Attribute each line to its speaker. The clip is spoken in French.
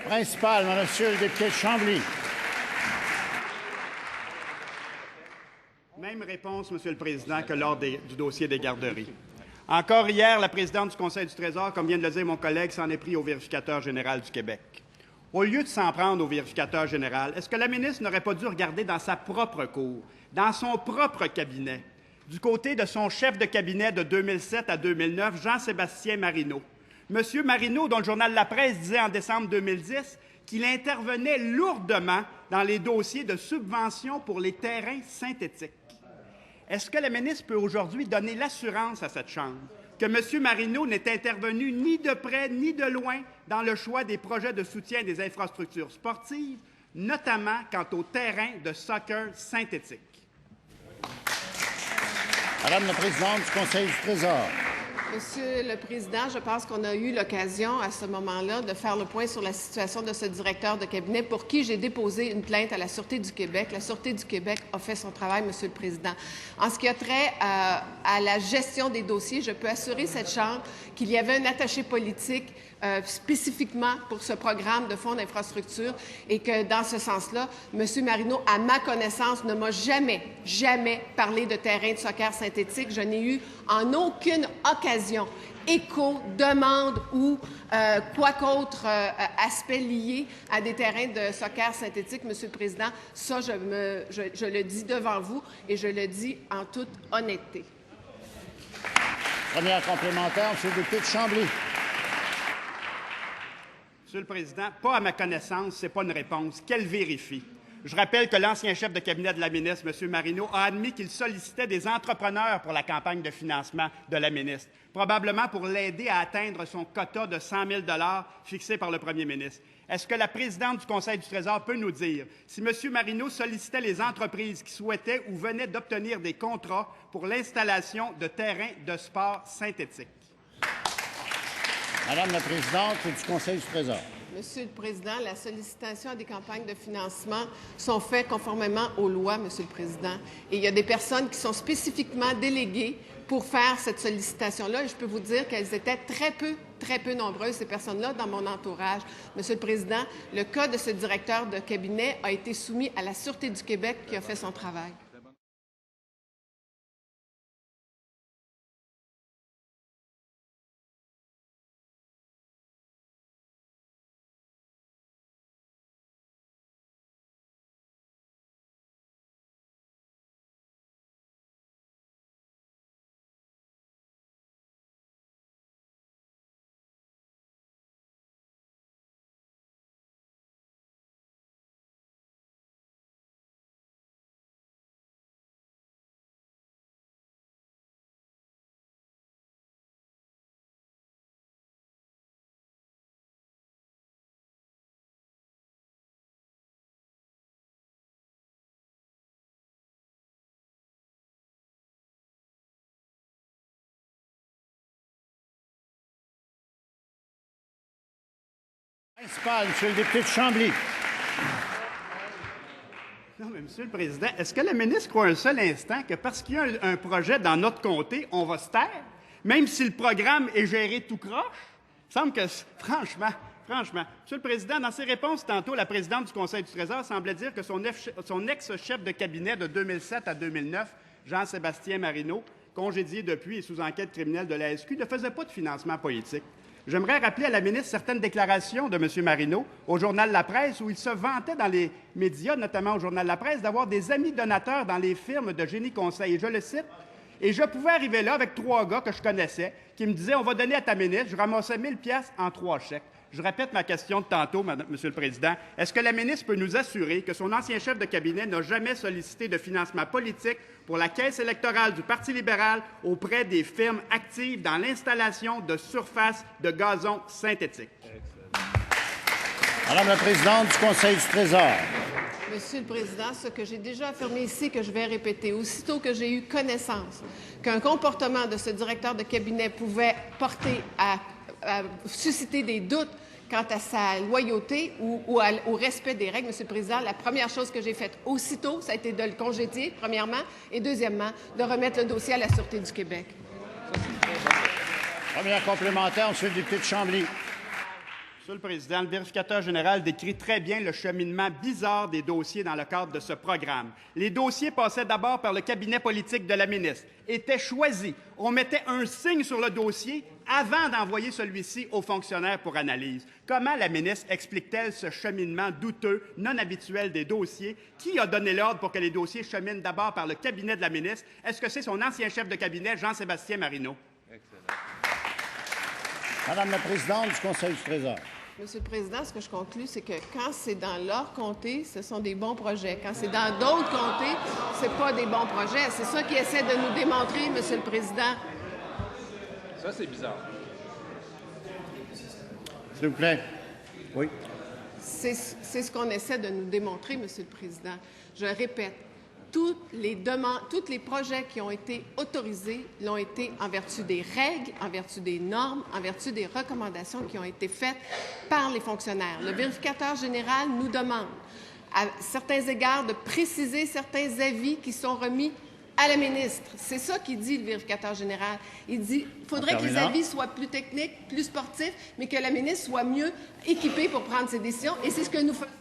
Speaker 1: Principal, monsieur le député de Chambly.
Speaker 2: Même réponse, Monsieur le Président, que lors du dossier des garderies. Encore hier, la présidente du Conseil du Trésor, comme vient de le dire mon collègue, s'en est pris au vérificateur général du Québec. Au lieu de s'en prendre au vérificateur général, est-ce que la ministre n'aurait pas dû regarder dans sa propre cour, dans son propre cabinet, du côté de son chef de cabinet de 2007 à 2009, Jean-Sébastien Marino? Monsieur Marino, dont le journal La Presse disait en décembre 2010 qu'il intervenait lourdement dans les dossiers de subventions pour les terrains synthétiques. Est-ce que la ministre peut aujourd'hui donner l'assurance à cette Chambre que M. Marino n'est intervenu ni de près ni de loin dans le choix des projets de soutien des infrastructures sportives, notamment quant aux terrains de soccer synthétiques?
Speaker 1: Madame la présidente du Conseil du Trésor.
Speaker 3: Monsieur le Président, je pense qu'on a eu l'occasion à ce moment-là de faire le point sur la situation de ce directeur de cabinet pour qui j'ai déposé une plainte à la Sûreté du Québec. La Sûreté du Québec a fait son travail, Monsieur le Président. En ce qui a trait à la gestion des dossiers, je peux assurer cette Chambre qu'il y avait un attaché politique spécifiquement pour ce programme de fonds d'infrastructure et que, dans ce sens-là, M. Marino, à ma connaissance, ne m'a jamais parlé de terrain de soccer synthétique. Je n'ai eu en aucune occasion écho, demande ou quoi qu'autre aspect lié à des terrains de soccer synthétique, Monsieur le Président. Ça, je le dis devant vous et je le dis en toute honnêteté.
Speaker 1: Première complémentaire, monsieur le député de Chambly.
Speaker 2: Monsieur le Président, pas à ma connaissance, ce n'est pas une réponse. Qu'elle vérifie. Je rappelle que l'ancien chef de cabinet de la ministre, M. Marino, a admis qu'il sollicitait des entrepreneurs pour la campagne de financement de la ministre, probablement pour l'aider à atteindre son quota de 100 000 $ fixé par le premier ministre. Est-ce que la présidente du Conseil du Trésor peut nous dire si M. Marino sollicitait les entreprises qui souhaitaient ou venaient d'obtenir des contrats pour l'installation de terrains de sport synthétiques?
Speaker 1: Madame la présidente du Conseil du Trésor.
Speaker 3: Monsieur le Président, la sollicitation à des campagnes de financement sont faites conformément aux lois, Monsieur le Président. Et il y a des personnes qui sont spécifiquement déléguées pour faire cette sollicitation-là. Et je peux vous dire qu'elles étaient très peu nombreuses, ces personnes-là, dans mon entourage. Monsieur le Président, le cas de ce directeur de cabinet a été soumis à la Sûreté du Québec qui a fait son travail.
Speaker 1: Principal, monsieur le député de Chambly.
Speaker 2: Non, mais Monsieur le Président, est-ce que la ministre croit un seul instant que parce qu'il y a un projet dans notre comté, on va se taire, même si le programme est géré tout croche? Il semble que, franchement, Monsieur le Président, dans ses réponses tantôt, la présidente du Conseil du Trésor semblait dire que son ex-chef de cabinet de 2007 à 2009, Jean-Sébastien Marino, congédié depuis et sous enquête criminelle de la SQ, ne faisait pas de financement politique. J'aimerais rappeler à la ministre certaines déclarations de M. Marino au journal La Presse où il se vantait dans les médias, notamment au journal La Presse, d'avoir des amis donateurs dans les firmes de génie conseil. Et je le cite, « Et je pouvais arriver là avec 3 gars que je connaissais qui me disaient « On va donner à ta ministre ». Je ramassais 1000 piastres en 3 chèques. Je répète ma question de tantôt, Monsieur le Président. Est-ce que la ministre peut nous assurer que son ancien chef de cabinet n'a jamais sollicité de financement politique pour la caisse électorale du Parti libéral auprès des firmes actives dans l'installation de surfaces de gazon synthétique?
Speaker 1: Madame la présidente du Conseil du Trésor.
Speaker 3: Monsieur le Président, ce que j'ai déjà affirmé ici, que je vais répéter, aussitôt que j'ai eu connaissance qu'un comportement de ce directeur de cabinet pouvait porter à susciter des doutes quant à sa loyauté ou au respect des règles, Monsieur le Président, la première chose que j'ai faite aussitôt, ça a été de le congédier, premièrement, et deuxièmement, de remettre le dossier à la Sûreté du Québec.
Speaker 1: Première complémentaire, monsieur le député de Chambly.
Speaker 2: Monsieur le Président, le vérificateur général décrit très bien le cheminement bizarre des dossiers dans le cadre de ce programme. Les dossiers passaient d'abord par le cabinet politique de la ministre, étaient choisis. On mettait un signe sur le dossier avant d'envoyer celui-ci aux fonctionnaires pour analyse. Comment la ministre explique-t-elle ce cheminement douteux, non habituel des dossiers? Qui a donné l'ordre pour que les dossiers cheminent d'abord par le cabinet de la ministre? Est-ce que c'est son ancien chef de cabinet, Jean-Sébastien Marino?
Speaker 1: Madame la présidente du Conseil du Trésor.
Speaker 3: Monsieur le Président, ce que je conclus, c'est que quand c'est dans leur comté, ce sont des bons projets. Quand c'est dans d'autres comtés, ce n'est pas des bons projets. C'est ça qu'ils essaient de nous démontrer, Monsieur le Président.
Speaker 4: Ça, c'est bizarre.
Speaker 1: S'il vous plaît. Oui.
Speaker 3: C'est ce qu'on essaie de nous démontrer, Monsieur le Président. Je répète, tous les projets qui ont été autorisés l'ont été en vertu des règles, en vertu des normes, en vertu des recommandations qui ont été faites par les fonctionnaires. Le vérificateur général nous demande, à certains égards, de préciser certains avis qui sont remis à la ministre. C'est ça qu'il dit, le vérificateur général. Il dit qu'il faudrait que les avis soient plus techniques, plus sportifs, mais que la ministre soit mieux équipée pour prendre ses décisions. Et c'est ce que nous faisons.